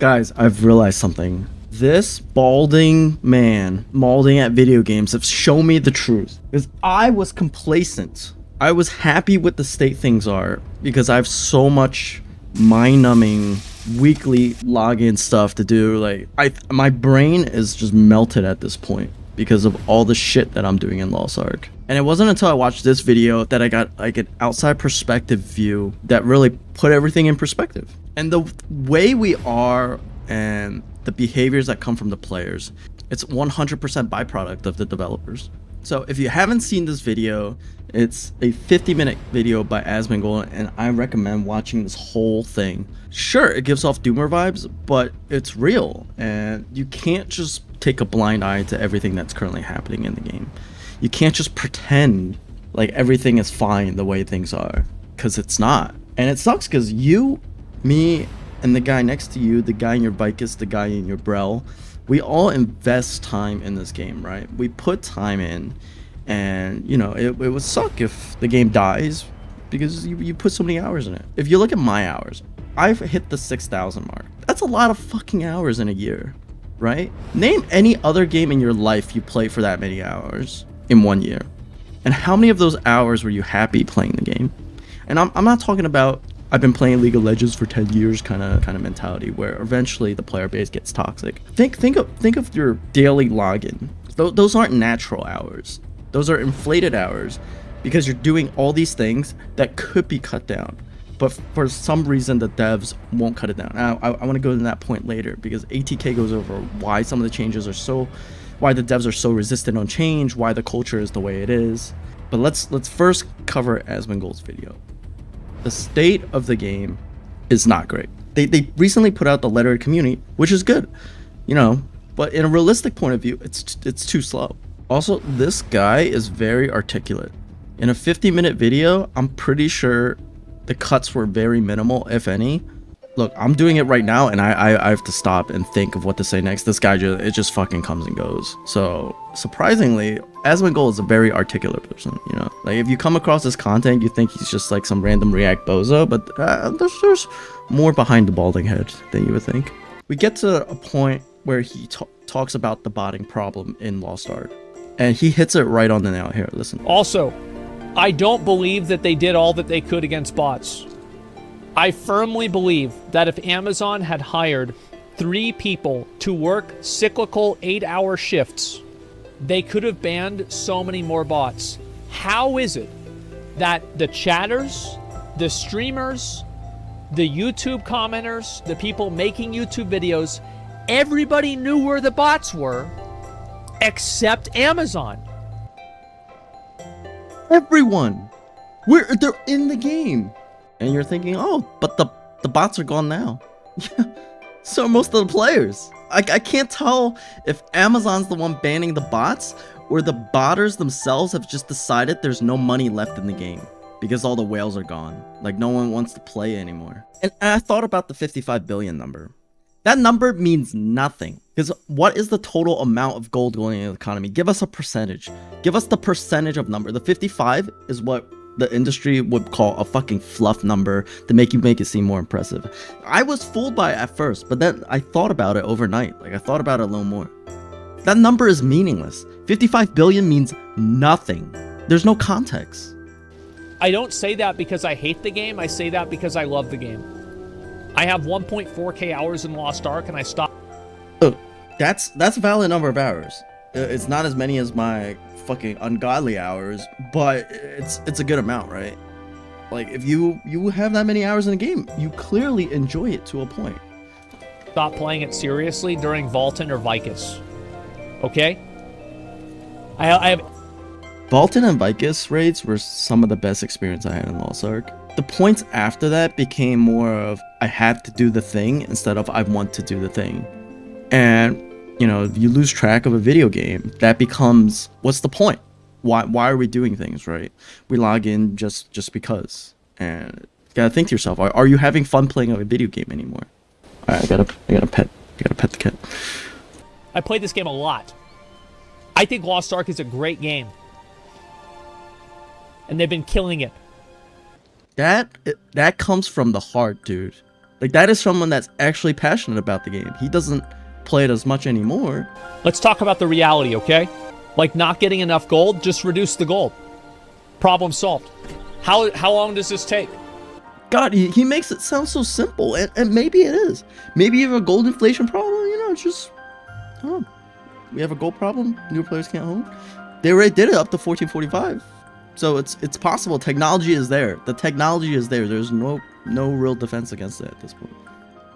Guys, I've realized something. This balding man molding at video games have shown me the truth. Because I was complacent. I was happy with the state things are because I have so much mind-numbing weekly login stuff to do. Like, my brain is just melted at this point because of all the shit that I'm doing in Lost Ark. And it wasn't until I watched this video that I got like an outside perspective view that really put everything in perspective. And the way we are and the behaviors that come from the players, it's 100% byproduct of the developers. So if you haven't seen this video, it's a 50-minute video by Asmongold, and I recommend watching this whole thing. Sure, it gives off doomer vibes, but it's real, and you can't just take a blind eye to everything that's currently happening in the game. You can't just pretend like everything is fine the way things are, because it's not. And it sucks because you, me, and the guy next to you, the guy in your Vicus, the guy in your Brel, we all invest time in this game, right? We put time in, and you know, it would suck if the game dies because you put so many hours in it. If you look at my hours, I've hit the 6,000 mark. That's a lot of fucking hours in a year, right? Name any other game in your life you play for that many hours in 1 year. And how many of those hours were you happy playing the game? And I'm not talking about I've been playing League of Legends for 10 years kind of mentality where eventually the player base gets toxic. Think of your daily login. Those aren't natural hours. Those are inflated hours because you're doing all these things that could be cut down. But for some reason, the devs won't cut it down. Now, I want to go to that point later because ATK goes over why some of the changes are so, why the devs are so resistant on change, why the culture is the way it is. But let's first cover Asmongold's video. The state of the game is not great. They recently put out the letter to community, which is good, you know, but in a realistic point of view, it's too slow. Also, this guy is very articulate. In a 50-minute video, I'm pretty sure the cuts were very minimal, if any. Look, I'm doing it right now, and I have to stop and think of what to say next. This guy, it just fucking comes and goes. So, surprisingly, Asmongold is a very articulate person, you know? Like, if you come across this content, you think he's just like some random React bozo, but there's more behind the balding head than you would think. We get to a point where he talks about the botting problem in Lost Ark, and he hits it right on the nail. Here, listen. Also, I don't believe that they did all that they could against bots. I firmly believe that if Amazon had hired 3 people to work cyclical 8-hour shifts, they could have banned so many more bots. How is it that the chatters, the streamers, the YouTube commenters, the people making YouTube videos, everybody knew where the bots were except Amazon? Everyone! They're in the game! And you're thinking, oh, but the bots are gone now. Yeah, so are most of the players. I can't tell if Amazon's the one banning the bots or the botters themselves have just decided there's no money left in the game because all the whales are gone. Like, no one wants to play anymore. And I thought about the 55 billion number. That number means nothing because what is the total amount of gold going in the economy? Give us a percentage. Give us the percentage of number. The 55 is what the industry would call a fucking fluff number to make it seem more impressive. I was fooled by it at first, but then I thought about it overnight. Like, I thought about it a little more. That number is meaningless. 55 billion means nothing. There's no context. I don't say that because I hate the game. I say that because I love the game. I have 1.4k hours in Lost Ark, and I stopped. Look, that's a valid number of hours. It's not as many as my fucking ungodly hours, but it's a good amount, right? Like, if you have that many hours in a game, you clearly enjoy it to a point. Stop playing it seriously during Vaulton or Vicus. Okay? I have... Vaulton and Vicus raids were some of the best experience I had in Lost Ark. The points after that became more of I have to do the thing instead of I want to do the thing. And you know, you lose track of a video game, that becomes, what's the point? Why are we doing things, right? We log in just because. And you gotta think to yourself, are you having fun playing a video game anymore? Alright, I gotta pet the cat. I played this game a lot. I think Lost Ark is a great game. And they've been killing it. That comes from the heart, dude. Like, that is someone that's actually passionate about the game. He doesn't play it as much anymore. Let's talk about the reality, okay? Like not getting enough gold, just reduce the gold. Problem solved. How long does this take? God, he makes it sound so simple, and maybe it is. Maybe you have a gold inflation problem, you know, it's just, I don't know. We have a gold problem, new players can't hone. They already did it up to 1445. So it's possible. Technology is there. The technology is there. There's no real defense against it at this point.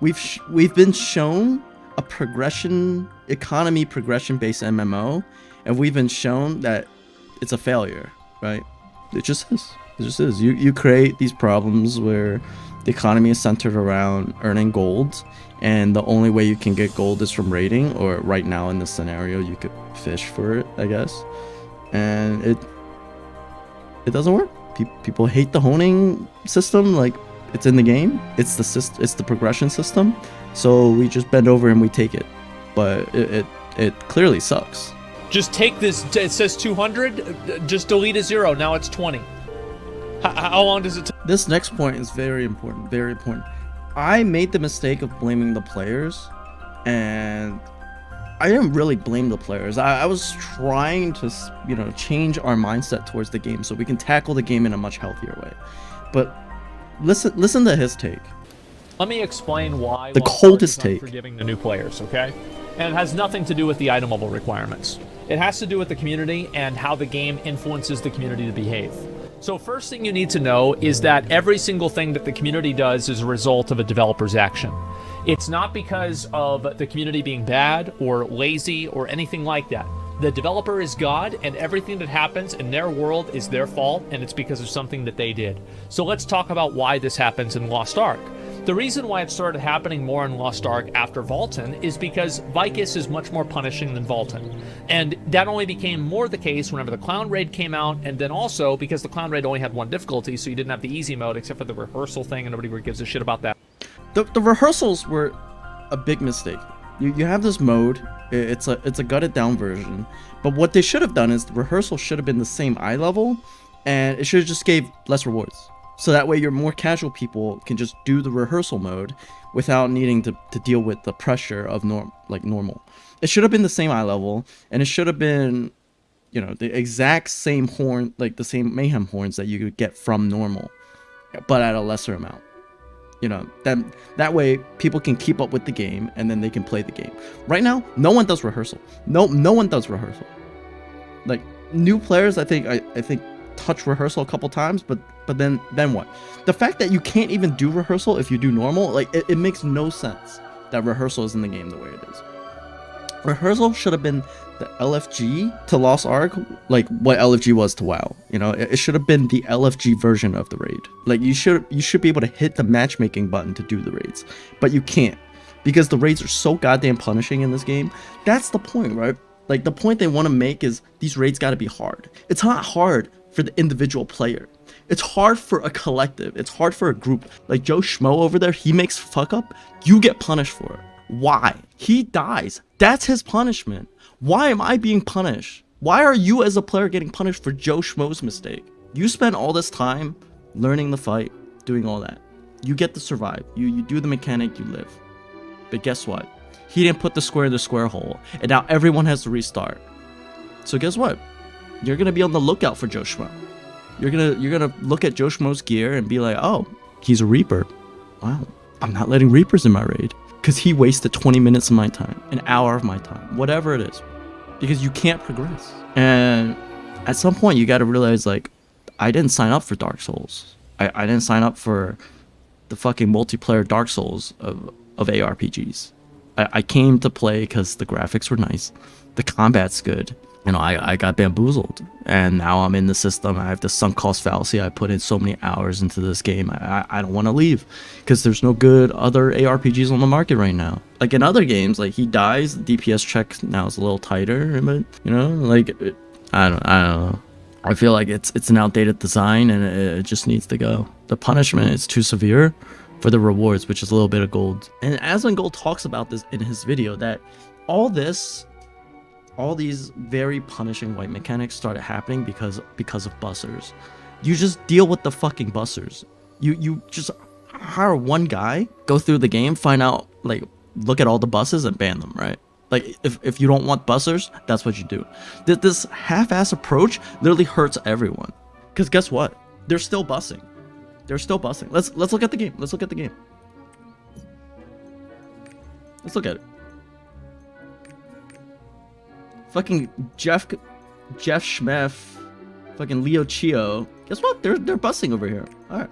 We've been shown a economy progression based MMO, and we've been shown that it's a failure, right? It just is. It just is. You create these problems where the economy is centered around earning gold, and the only way you can get gold is from raiding, or right now in this scenario you could fish for it, I guess. And it doesn't work. People hate the honing system. Like, it's in the game. It's the progression system. So we just bend over and we take it. But it clearly sucks. Just take this. It says 200. Just delete a 0. Now it's 20. How long does it take? This next point is very important. Very important. I made the mistake of blaming the players, and I didn't really blame the players. I was trying to, change our mindset towards the game so we can tackle the game in a much healthier way. But listen to his take. Let me explain why the coldest take for giving the new players, okay? And it has nothing to do with the item level requirements. It has to do with the community and how the game influences the community to behave. So first thing you need to know is that every single thing that the community does is a result of a developer's action. It's not because of the community being bad or lazy or anything like that. The developer is God, and everything that happens in their world is their fault, and it's because of something that they did. So let's talk about why this happens in Lost Ark. The reason why it started happening more in Lost Ark after Vultan is because Vicus is much more punishing than Vultan. And that only became more the case whenever the Clown Raid came out, and then also because the Clown Raid only had one difficulty, so you didn't have the easy mode except for the rehearsal thing, and nobody really gives a shit about that. The rehearsals were a big mistake. You have this mode, it's a gutted down version, but what they should have done is the rehearsal should have been the same eye level, and it should have just gave less rewards. So that way your more casual people can just do the rehearsal mode without needing to deal with the pressure of normal. It should have been the same eye level, and it should have been, the exact same horn, like the same mayhem horns that you could get from normal, but at a lesser amount. That way people can keep up with the game, and then they can play the game. Right now, no one does rehearsal. No one does rehearsal. Like, new players, I think touch rehearsal a couple times, but then what? The fact that you can't even do rehearsal if you do normal, like, it makes no sense that rehearsal is in the game the way it is. Rehearsal should have been the LFG to Lost Ark, like what LFG was to WoW. It should have been the LFG version of the raid. Like, you should be able to hit the matchmaking button to do the raids, but you can't, because the raids are so goddamn punishing in this game. That's the point, right? Like, the point they want to make is these raids got to be hard. It's not hard for the individual player. It's hard for a collective. It's hard for a group. Like Joe Schmo over there, he makes fuck up, you get punished for it. Why? He dies. That's his punishment. Why am I being punished? Why are you as a player getting punished for Joe Schmo's mistake? You spend all this time learning the fight, doing all that. You get to survive. You do the mechanic, you live. But guess what? He didn't put the square in the square hole, and now everyone has to restart. So guess what? You're gonna be on the lookout for Joe Schmo. You're gonna look at Joe Schmo's gear and be like, oh, he's a Reaper. Wow, I'm not letting Reapers in my raid. Because he wasted 20 minutes of my time, an hour of my time, whatever it is. Because you can't progress. And at some point, you got to realize, like, I didn't sign up for Dark Souls. I didn't sign up for the fucking multiplayer Dark Souls of ARPGs. I came to play because the graphics were nice. The combat's good. I got bamboozled. And now I'm in the system. I have the sunk cost fallacy. I put in so many hours into this game. I don't want to leave because there's no good other ARPGs on the market right now. Like in other games, like he dies, the DPS check now is a little tighter, but I don't know. I feel like it's an outdated design and it just needs to go. The punishment is too severe for the rewards, which is a little bit of gold. And Asmongold talks about this in his video, that all these very punishing white mechanics started happening because of bussers. You just deal with the fucking bussers. You just hire one guy, go through the game, find out, like, look at all the buses and ban them, right? Like, if you don't want bussers, that's what you do. This half-ass approach literally hurts everyone. Because guess what? They're still bussing. They're still bussing. Let's look at the game. Let's look at the game. Let's look at it. Fucking Jeff Schmeff, fucking Leo Chio. Guess what? They're bussing over here. All right.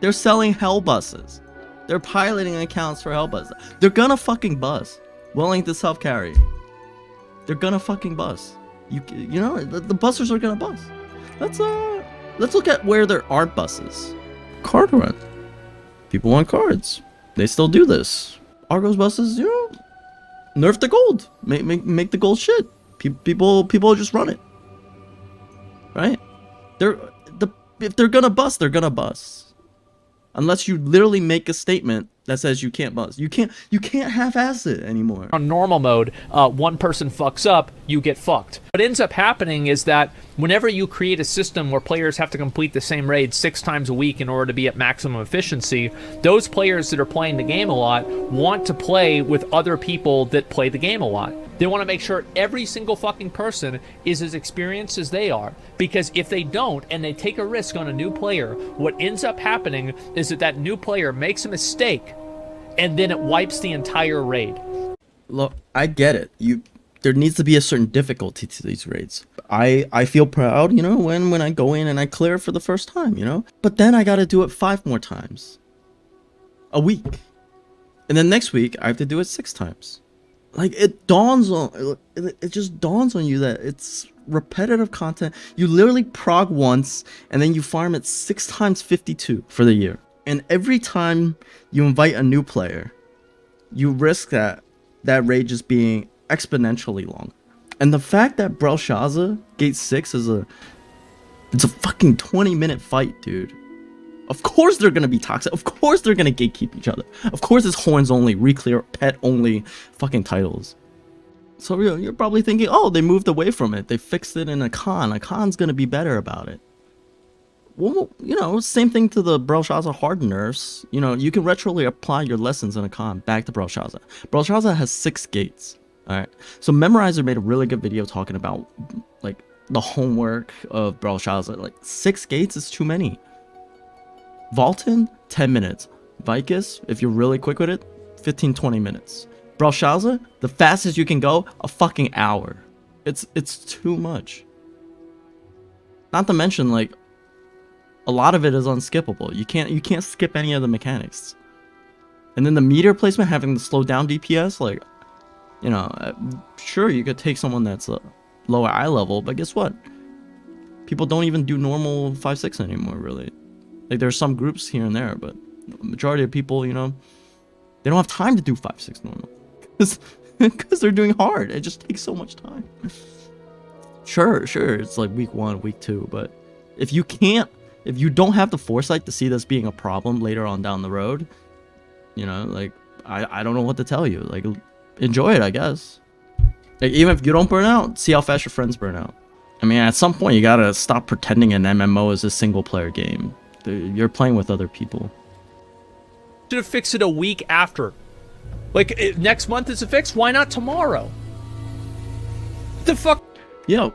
They're selling hell buses. They're piloting accounts for hell buses. They're gonna fucking bus. Willing to self-carry. They're gonna fucking bus. You know the bussers are gonna bus. Let's look at where there aren't buses. Card run. People want cards. They still do this. Argos buses, you know, nerf the gold. Make the gold shit. People just run it. Right? If they're gonna bust, they're gonna bust. Unless you literally make a statement that says you can't bust. You can't half-ass it anymore. On normal mode, one person fucks up, you get fucked. What ends up happening is that whenever you create a system where players have to complete the same raid 6 times a week in order to be at maximum efficiency, those players that are playing the game a lot want to play with other people that play the game a lot. They want to make sure every single fucking person is as experienced as they are. Because if they don't, and they take a risk on a new player, what ends up happening is that new player makes a mistake, and then it wipes the entire raid. Look, I get it. There needs to be a certain difficulty to these raids. I feel proud, you know, when I go in and I clear it for the first time, you know? But then I gotta do it 5 more times. A week. And then next week, I have to do it 6 times. Like, it just dawns on you that it's repetitive content. You literally prog once, and then you farm it 6 times 52 for the year. And every time you invite a new player, you risk that raid just being exponentially long. And the fact that Belshazzar Gate 6 it's a fucking 20-minute fight, dude. Of course they're gonna be toxic. Of course they're gonna gatekeep each other. Of course it's horns only, reclear, pet only fucking titles. So you're probably thinking, oh, they moved away from it. They fixed it in a con. A con's gonna be better about it. Well, you know, same thing to the Belshazzar hard nerfs. You know, you can retroly apply your lessons in a con back to Belshazzar. Belshazzar has 6 gates. Alright. So Memorizer made a really good video talking about, like, the homework of Belshazzar. Like, 6 gates is too many. Vaulton, 10 minutes. Vicus, if you're really quick with it, 15-20 minutes. Belshazzar, the fastest you can go, a fucking hour. It's too much. Not to mention, like, a lot of it is unskippable. You can't skip any of the mechanics. And then the meteor placement, having to slow down DPS, like, you know, sure, you could take someone that's lower eye level, but guess what? People don't even do normal 5-6 anymore, really. Like, there's some groups here and there, but the majority of people, you know, they don't have time to do 5-6 normal. Because they're doing hard. It just takes so much time. Sure, it's like week 1, week 2, but if you don't have the foresight to see this being a problem later on down the road, you know, like, I don't know what to tell you. Like, enjoy it, I guess. Like, even if you don't burn out, see how fast your friends burn out. I mean, at some point, you gotta stop pretending an MMO is a single-player game. You're playing with other people. Should have fixed it a week after. Like, next month is a fix? Why not tomorrow? The fuck? Yo,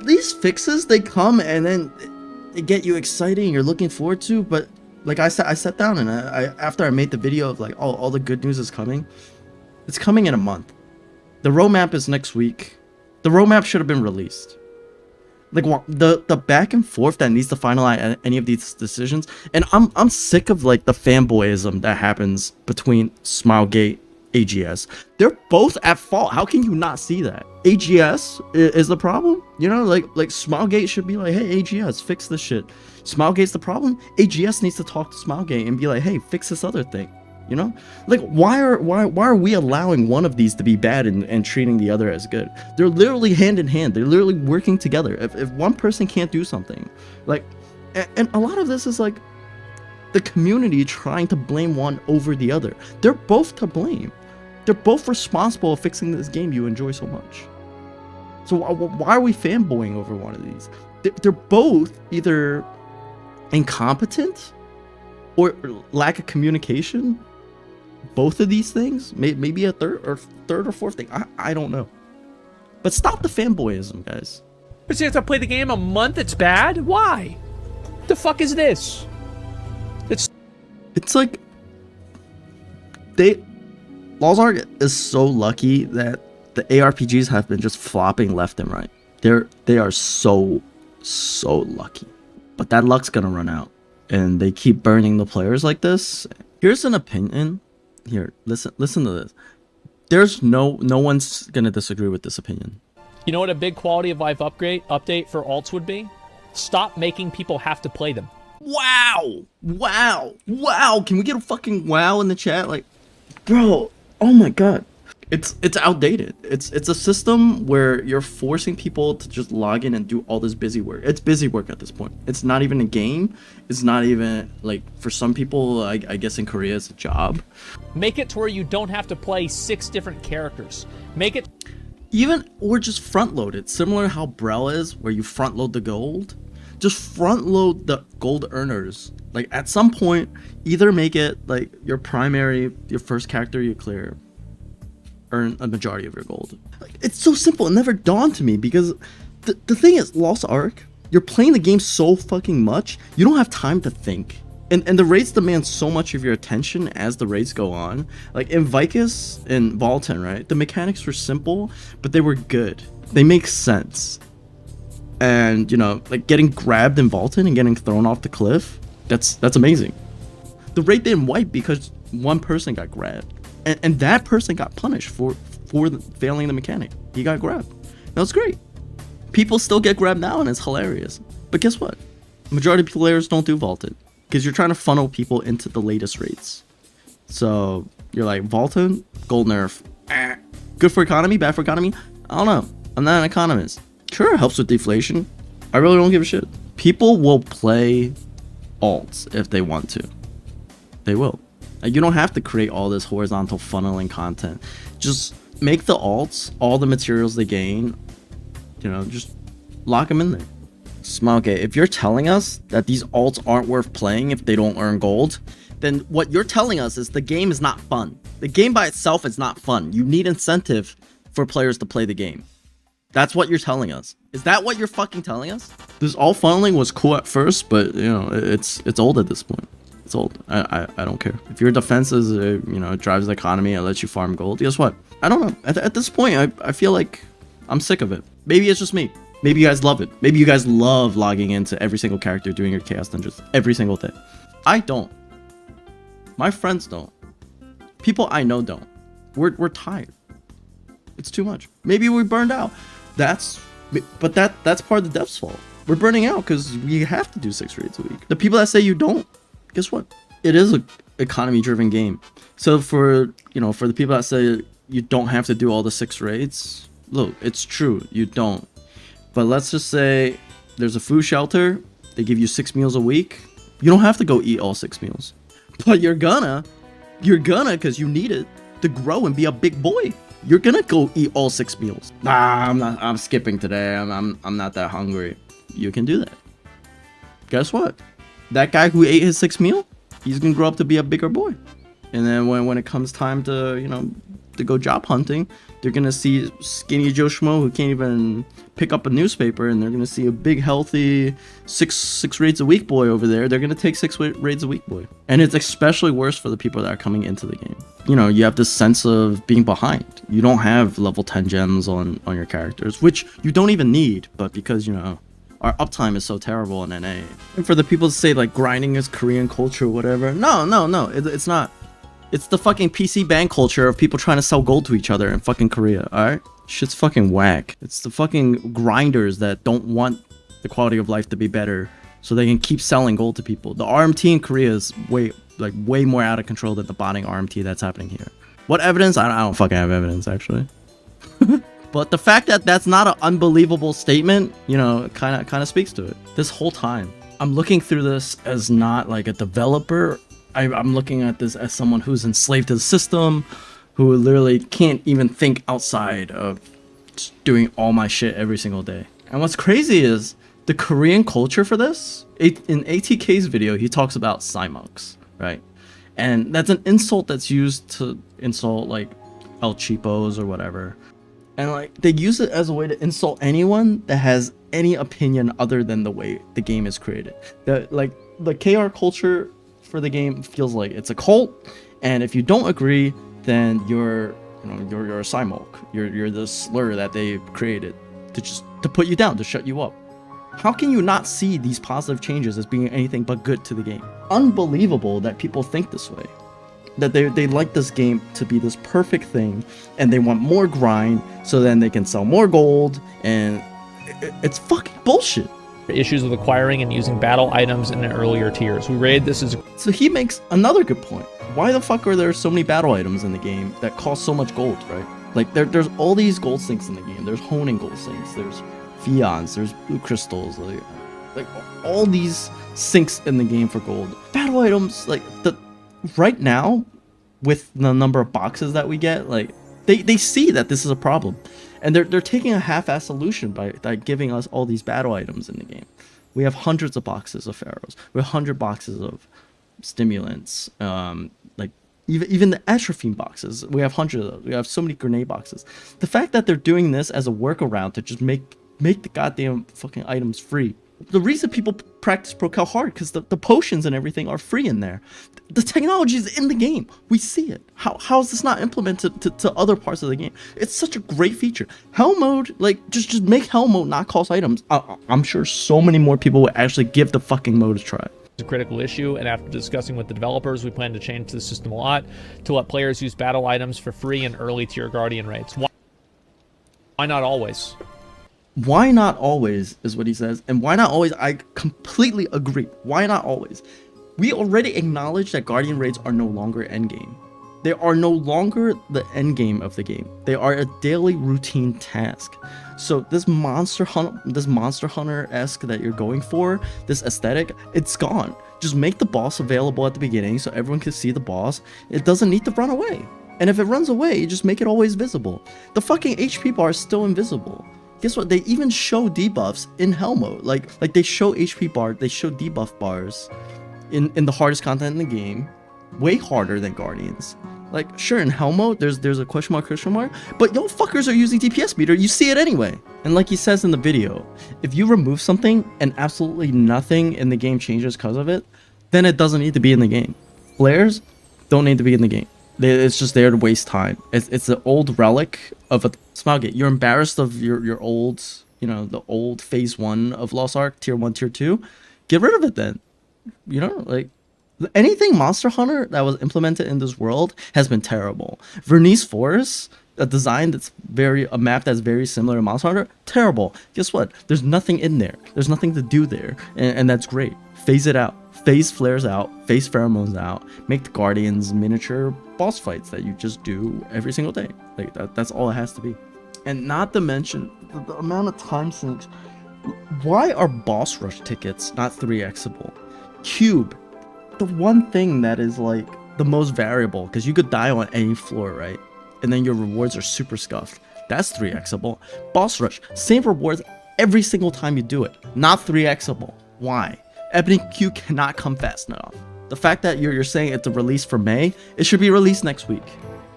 these fixes, they come and then they get you excited and you're looking forward to, but like I sat down and I after I made the video of like all the good news is coming, it's coming in a month. The roadmap is next week. The roadmap should have been released. Like, the back and forth that needs to finalize any of these decisions, and I'm sick of like the fanboyism that happens between Smilegate, AGS. They're both at fault. How can you not see that? AGS is the problem. You know, like Smilegate should be like, hey, AGS, fix this shit. Smilegate's the problem. AGS needs to talk to Smilegate and be like, hey, fix this other thing. You know, like, why are we allowing one of these to be bad and treating the other as good? They're literally hand in hand. They're literally working together. If one person can't do something, like, and a lot of this is like the community trying to blame one over the other. They're both to blame. They're both responsible for fixing this game you enjoy so much. So why are we fanboying over one of these? They're both either incompetent or lack of communication. Both of these things, maybe a third or fourth thing. I don't know. But stop the fanboyism, guys. But you have to play the game a month. It's bad. Why? The fuck is this? It's like Lost Ark is so lucky that the ARPGs have been just flopping left and right. They are so lucky. But that luck's gonna run out, and they keep burning the players like this. Here's an opinion. Here, listen to this. There's no one's gonna disagree with this opinion. You know what a big quality of life update for alts would be? Stop making people have to play them. Wow! Can we get a fucking wow in the chat? Like, bro, oh my god. It's outdated. It's a system where you're forcing people to just log in and do all this busy work. It's busy work at this point. It's not even a game. It's not even, like, for some people, I guess in Korea it's a job. Make it to where you don't have to play 6 different characters. Make it... Or just front load it. Similar to how Brel is, where you front load the gold. Just front load the gold earners. Like, at some point, either make it, like, your first character you clear, earn a majority of your gold. Like, it's so simple. It never dawned to me, because the thing is, Lost Ark, you're playing the game so fucking much, you don't have time to think. And the raids demand so much of your attention as the raids go on. Like in Vicus and Volten, right? The mechanics were simple, but they were good. They make sense. And, you know, like getting grabbed in Volten and getting thrown off the cliff, that's amazing. The raid didn't wipe because one person got grabbed. And that person got punished for failing the mechanic. He got grabbed. That was great. People still get grabbed now, and it's hilarious. But guess what? Majority of players don't do Vaulted, because you're trying to funnel people into the latest raids. So you're like, Vaulted, gold nerf. Good for economy, bad for economy? I don't know. I'm not an economist. Sure, it helps with deflation. I really don't give a shit. People will play alts if they want to. They will. Like, you don't have to create all this horizontal funneling content. Just make the alts, all the materials they gain, you know, just lock them in there. Smoke, if you're telling us that these alts aren't worth playing if they don't earn gold, then what you're telling us is the game is not fun. The game by itself is not fun. You need incentive for players to play the game. That's what you're telling us. Is that what you're fucking telling us? This all funneling was cool at first, but, you know, it's old at this point. It's old. I don't care. If your defense is, you know, it drives the economy and lets you farm gold, guess what? I don't know. At this point, I feel like I'm sick of it. Maybe it's just me. Maybe you guys love it. Maybe you guys love logging into every single character doing your chaos dungeons every single day. I don't. My friends don't. People I know don't. We're tired. It's too much. Maybe we burned out. That's part of the devs' fault. We're burning out because we have to do 6 raids a week. The people that say you don't, guess what? It is an economy-driven game. So for the people that say you don't have to do all the 6 raids, look, it's true, you don't. But let's just say there's a food shelter, they give you 6 meals a week. You don't have to go eat all 6 meals. But you're gonna, because you need it to grow and be a big boy. You're gonna go eat all 6 meals. Nah, I'm skipping today. I'm not that hungry. You can do that. Guess what? That guy who ate his 6th meal, he's gonna grow up to be a bigger boy. And then when it comes time to, you know, to go job hunting, they're gonna see skinny Joe Schmo who can't even pick up a newspaper, and they're gonna see a big healthy six raids a week boy over there. They're gonna take 6 raids a week boy. And it's especially worse for the people that are coming into the game. You know, you have this sense of being behind. You don't have level 10 gems on your characters, which you don't even need, but because, you know, our uptime is so terrible in NA. And for the people to say like grinding is Korean culture or whatever, no, it's not. It's the fucking PC ban culture of people trying to sell gold to each other in fucking Korea, alright? Shit's fucking whack. It's the fucking grinders that don't want the quality of life to be better so they can keep selling gold to people. The RMT in Korea is way more out of control than the botting RMT that's happening here. What evidence? I don't fucking have evidence, actually. But the fact that that's not an unbelievable statement, you know, kind of speaks to it. This whole time, I'm looking through this as not like a developer. I'm looking at this as someone who's enslaved to the system, who literally can't even think outside of just doing all my shit every single day. And what's crazy is The Korean culture for this, in ATK's video, he talks about Cymonks, right? And that's an insult that's used to insult like El Cheapos or whatever. And like they use it as a way to insult anyone that has any opinion other than the way the game is created. The KR culture for the game feels like it's a cult, and if you don't agree, then you're a Cymonk. You're the slur that they created to put you down, to shut you up. How can you not see these positive changes as being anything but good to the game? Unbelievable that people think this way. That they like this game to be this perfect thing, and they want more grind so then they can sell more gold, and it's fucking bullshit. Issues with acquiring and using battle items in the earlier tiers. We rated this as... So he makes another good point. Why the fuck are there so many battle items in the game that cost so much gold, right? Like there's all these gold sinks in the game. There's honing gold sinks. There's Fions, there's blue crystals, like all these sinks in the game for gold. Battle items, like right now, with the number of boxes that we get, like they see that this is a problem, and they're taking a half-ass solution by giving us all these battle items in the game. We have hundreds of boxes of pharaohs. We have 100 boxes of stimulants. Like even the atropine boxes, we have hundreds of those. We have so many grenade boxes. The fact that they're doing this as a workaround to just make the goddamn fucking items free. The reason people practice Pro-Cal hard, because the potions and everything are free in there. The technology is in the game. We see it. How is this not implemented to other parts of the game? It's such a great feature. Hell mode, like, just make hell mode not cost items. I'm sure so many more people would actually give the fucking mode a try. A critical issue, and after discussing with the developers, we plan to change the system a lot to let players use battle items for free in early tier Guardian raids. Why not always? Why not always is what he says, and why not always, I completely agree. Why not always? We already acknowledge that Guardian raids are no longer endgame. They are no longer the endgame of the game. They are a daily routine task. So this Monster Hunter-esque that you're going for, this aesthetic, it's gone. Just make the boss available at the beginning so everyone can see the boss. It doesn't need to run away. And if it runs away, just make it always visible. The fucking HP bar is still invisible. Guess what? They even show debuffs in hell mode. Like they show HP bar, they show debuff bars in the hardest content in the game, way harder than Guardians. Like, sure, in hell mode, there's a question mark, but y'all fuckers are using DPS meter. You see it anyway. And like he says in the video, if you remove something and absolutely nothing in the game changes because of it, then it doesn't need to be in the game. Flares don't need to be in the game. It's just there to waste time. It's an old relic of a Smilegate. You're embarrassed of your old, the old phase 1 of Lost Ark, tier 1, tier 2. Get rid of it then. Like anything Monster Hunter that was implemented in this world has been terrible. Vernice Forest, a map that's very similar to Monster Hunter, terrible. Guess what? There's nothing in there. There's nothing to do there, and that's great. Phase it out. Phase flares out, phase pheromones out, make the Guardians miniature boss fights that you just do every single day. Like that's all it has to be. And not to mention the amount of time sinks. Why are boss rush tickets not 3xable? Cube, the one thing that is like the most variable, because you could die on any floor, right? And then your rewards are super scuffed. That's 3xable. Boss rush, same rewards every single time you do it. Not 3xable. Why? Ebony Q cannot come fast enough. The fact that you're saying it's a release for May, it should be released next week.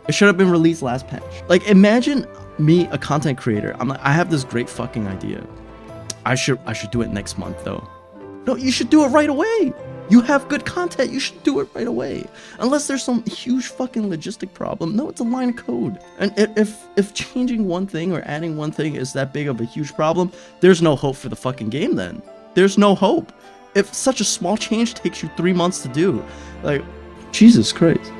It should have been released last patch. Like, imagine me, a content creator. I'm like, I have this great fucking idea. I should do it next month though. No, you should do it right away. You have good content, you should do it right away. Unless there's some huge fucking logistic problem. No, it's a line of code. And if changing one thing or adding one thing is that big of a huge problem, there's no hope for the fucking game then. There's no hope. If such a small change takes you 3 months to do, like, Jesus Christ.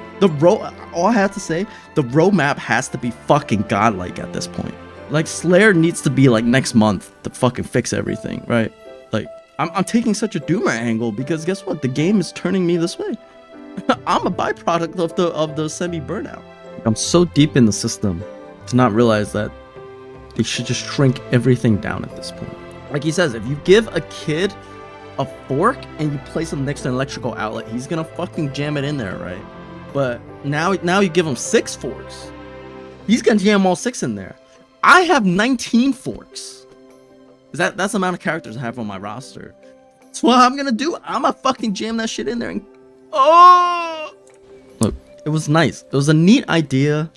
All I have to say, the roadmap has to be fucking godlike at this point. Like, Slayer needs to be like next month to fucking fix everything, right? Like, I'm taking such a doomer angle because guess what? The game is turning me this way. I'm a byproduct of the semi-burnout. I'm so deep in the system to not realize that they should just shrink everything down at this point. Like he says, if you give a kid a fork and you place him next to an electrical outlet, he's gonna fucking jam it in there, right? But now you give him 6 forks, he's gonna jam all 6 in there. I have 19 forks. That's the amount of characters I have on my roster. That's what I'm gonna do. I'm gonna fucking jam that shit in there and look, it was nice. It was a neat idea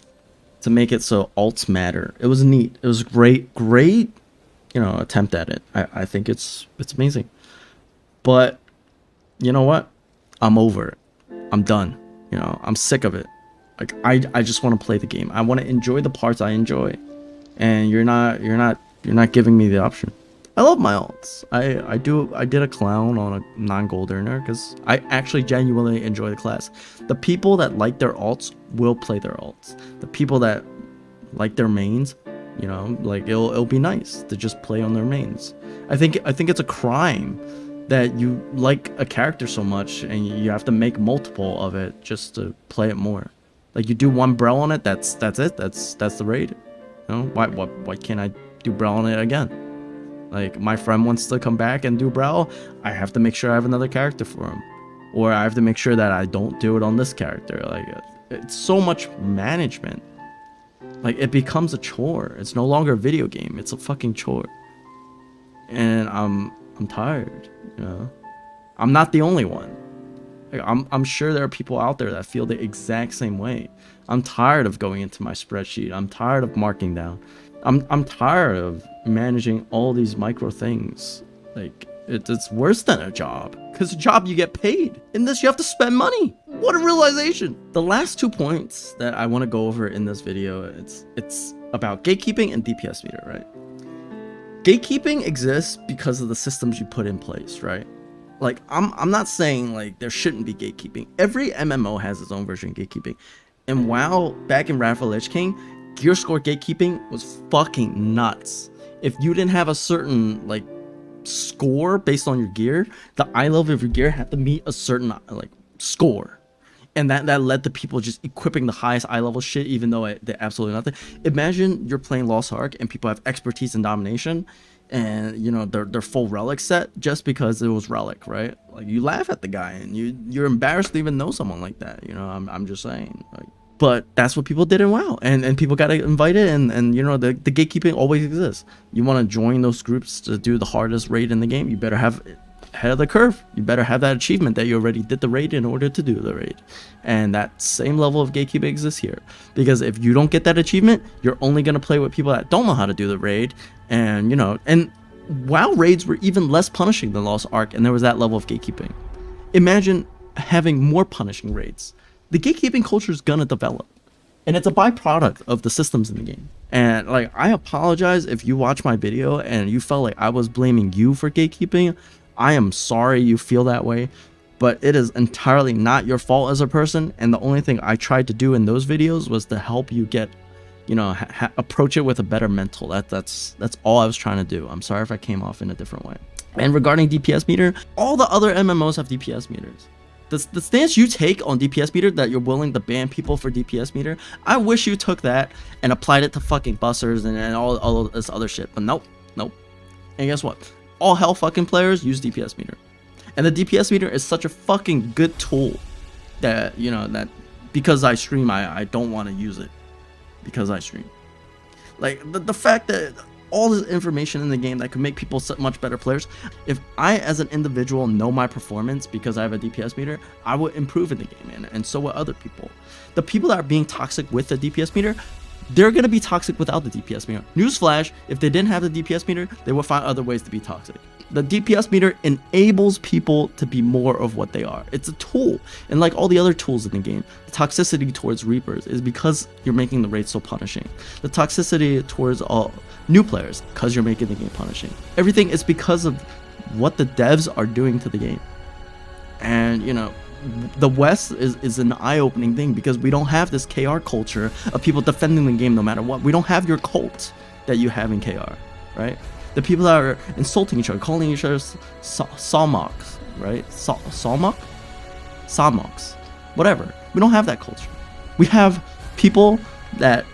to make it so alts matter. It was neat. It was great, attempt at it. I think it's amazing. But you know what? I'm over it. I'm done. I'm sick of it. Like I just want to play the game. I want to enjoy the parts I enjoy. And you're not giving me the option. I love my alts. I did a clown on a non-gold earner because I actually genuinely enjoy the class. The people that like their alts will play their alts. The people that like their mains, like it'll be nice to just play on their mains. I think it's a crime that you like a character so much and you have to make multiple of it just to play it more. Like you do one Brel on it, that's it. That's the raid. Why can't I do Brel on it again? Like my friend wants to come back and do Brel, I have to make sure I have another character for him, or I have to make sure that I don't do it on this character. Like it's so much management. Like it becomes a chore. It's no longer a video game. It's a fucking chore. And I'm tired. I'm not the only one. Like, I'm sure there are people out there that feel the exact same way. I'm tired of going into my spreadsheet. I'm tired of marking down. I'm tired of managing all these micro things. Like it's worse than a job, because a job you get paid. In this you have to spend money. What a realization. The last 2 points that I want to go over in this video, it's about gatekeeping and DPS meter, right? Gatekeeping exists because of the systems you put in place, right? Like I'm not saying like there shouldn't be gatekeeping. Every MMO has its own version of gatekeeping. And WoW, back in Wrath of the Lich King, gear score gatekeeping was fucking nuts. If you didn't have a certain like score based on your gear, the eye level of your gear had to meet a certain like score. And that led to people just equipping the highest eye level shit, even though they're absolutely nothing. Imagine you're playing Lost Ark and people have expertise in domination, and they're full relic set just because it was relic, right? Like you laugh at the guy and you're embarrassed to even know someone like that. I'm just saying. Like, but that's what people did in WoW, and people got invited, and the gatekeeping always exists. You want to join those groups to do the hardest raid in the game, you better have ahead of the curve. You better have that achievement that you already did the raid in order to do the raid. And that same level of gatekeeping exists here, because if you don't get that achievement, you're only going to play with people that don't know how to do the raid. And and WoW raids were even less punishing than Lost Ark, and there was that level of gatekeeping. Imagine having more punishing raids. The gatekeeping culture is gonna develop, and it's a byproduct of the systems in the game. And like, I apologize if you watch my video and you felt like I was blaming you for gatekeeping. I am sorry you feel that way, but it is entirely not your fault as a person. And the only thing I tried to do in those videos was to help you get, approach it with a better mental. That's all I was trying to do. I'm sorry if I came off in a different way. And regarding DPS meter, all the other MMOs have DPS meters. The stance you take on DPS meter, that you're willing to ban people for DPS meter, I wish you took that and applied it to fucking bussers and all of this other shit. But nope. And guess what? All hell fucking players use DPS meter. And the DPS meter is such a fucking good tool that, that because I stream, I don't want to use it because I stream. Like, the fact that all this information in the game that could make people much better players. If I, as an individual, know my performance because I have a DPS meter, I would improve in the game, and so would other people. The people that are being toxic with the DPS meter, they're going to be toxic without the DPS meter. Newsflash, if they didn't have the DPS meter, they would find other ways to be toxic. The DPS meter enables people to be more of what they are. It's a tool. And like all the other tools in the game, the toxicity towards Reapers is because you're making the raid so punishing. The toxicity towards all new players, because you're making the game punishing. Everything is because of what the devs are doing to the game. And, the West is an eye-opening thing, because we don't have this KR culture of people defending the game no matter what. We don't have your cult that you have in KR, right? The people that are insulting each other, calling each other Salmoks, right? Salmoks, whatever. We don't have that culture. We have people that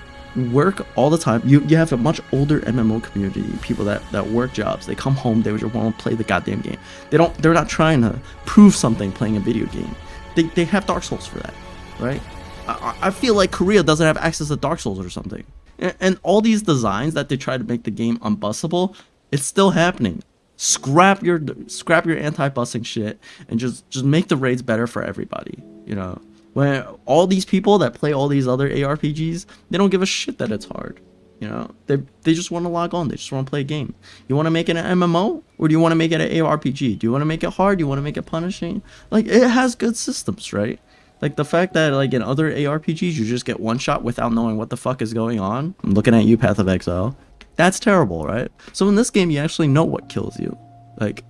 work all the time. You have a much older MMO community, people that work jobs. They come home, they just want to play the goddamn game. They're not trying to prove something playing a video game. They have Dark Souls for that, right? I feel like Korea doesn't have access to Dark Souls or something. And all these designs that they try to make the game unbussable, It's still happening. Scrap your anti-bussing shit and just make the raids better for everybody. You know, when all these people that play all these other ARPGs, they don't give a shit that it's hard. You know, they just want to log on. They just want to play a game. You want to make it an MMO, or do you want to make it an ARPG? Do you want to make it hard? Do you want to make it punishing? Like, it has good systems, right? Like, the fact that, like, in other ARPGs, you just get one shot without knowing what the fuck is going on. I'm looking at you, Path of Exile. That's terrible, right? So in this game, you actually know what kills you. Like,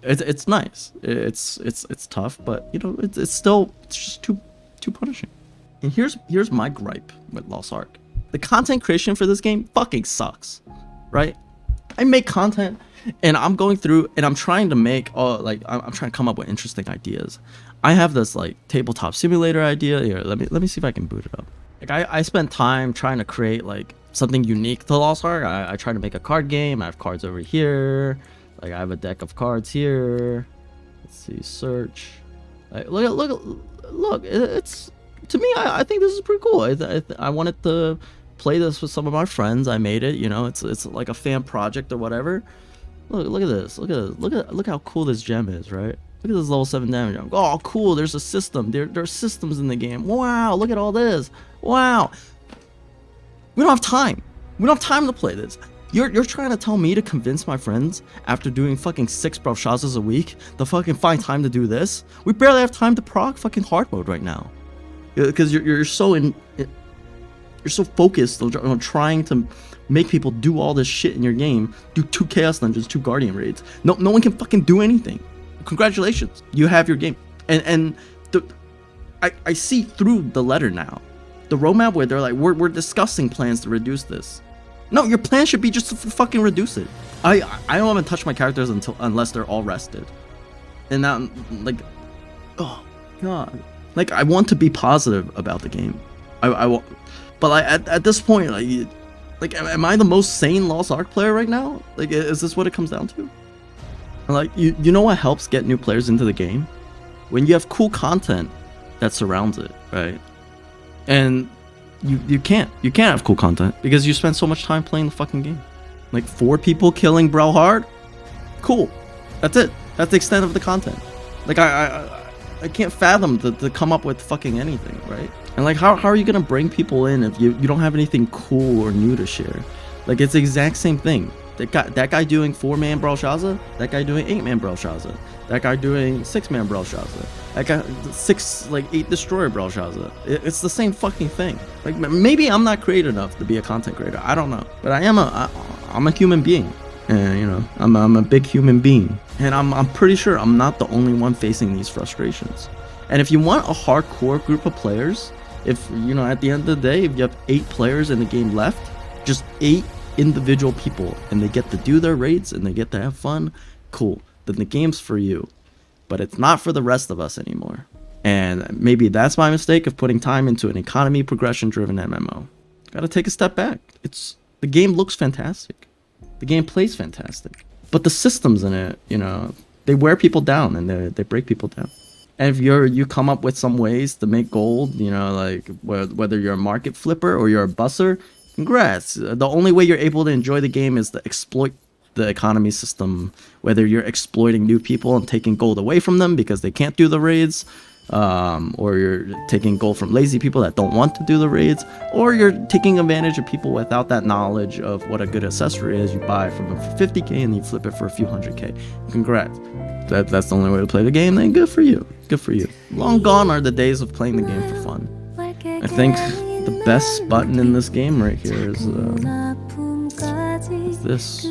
it's nice. It's tough, but, you know, it's just too punishing. And here's my gripe with Lost Ark. The content creation for this game fucking sucks, right? I make content, and I'm going through, and I'm trying to make, I'm trying to come up with interesting ideas. I have this, like, tabletop simulator idea. Here, let me see if I can boot it up. Like, I spent time trying to create, like, something unique to Lost Ark. I tried to make a card game. I have cards over here. Like, I have a deck of cards here. Let's see, search. Like, look. It's, to me, I think this is pretty cool. I wanted to play this with some of my friends. I made it, you know. It's like a fan project or whatever. Look at this. Look how cool this gem is, right? Look at this level 7 damage. Oh, cool. There's a system. There's systems in the game. Wow. Look at all this. Wow. We don't have time. We don't have time to play this. You're trying to tell me to convince my friends after doing fucking 6 Browshazas a week to fucking find time to do this? We barely have time to proc fucking hard mode right now. Because you're so focused on trying to make people do all this shit in your game. Do 2 Chaos Dungeons, 2 Guardian Raids. No one can fucking do anything. Congratulations, you have your game. And I see through the letter now. The roadmap where they're like, we're discussing plans to reduce this. No, your plan should be just to fucking reduce it. I don't even touch my characters unless they're all rested. And now, like, oh god. Like, I want to be positive about the game. I want, but like at this point, like, am I the most sane Lost Ark player right now? Like, is this what it comes down to? Like, you know what helps get new players into the game? When you have cool content that surrounds it, right? And you can't have cool content because you spend so much time playing the fucking game. Like, 4 people killing Bro hard? Cool. That's it. That's the extent of the content. Like, I can't fathom to come up with fucking anything, right? And like, how are you gonna bring people in if you don't have anything cool or new to share? Like, it's the exact same thing. That guy doing 4-man Browshaza, that guy doing 8-man Browshaza, that guy doing 6-man Browshaza, that guy 8 destroyer Browshaza. It's the same fucking thing. Like, maybe I'm not creative enough to be a content creator. I don't know, but I'm a human being, and you know, I'm a big human being, and I'm pretty sure I'm not the only one facing these frustrations. And if you want a hardcore group of players, if you know, at the end of the day, if you have 8 players in the game left, just 8 individual people, and they get to do their raids and they get to have fun, cool, then the game's for you. But it's not for the rest of us anymore. And maybe that's my mistake of putting time into an economy progression driven MMO. Gotta take a step back. The game looks fantastic, the game plays fantastic, but the systems in it, you know, they wear people down and they break people down. And if you come up with some ways to make gold, you know, like whether you're a market flipper or you're a busser, congrats. The only way you're able to enjoy the game is to exploit the economy system, whether you're exploiting new people and taking gold away from them because they can't do the raids, or you're taking gold from lazy people that don't want to do the raids, or you're taking advantage of people without that knowledge of what a good accessory is. You buy from them for 50k and you flip it for a few 100k. Congrats. That's the only way to play the game, then good for you. Good for you. Long gone are the days of playing the game for fun. I think the best button in this game right here is this.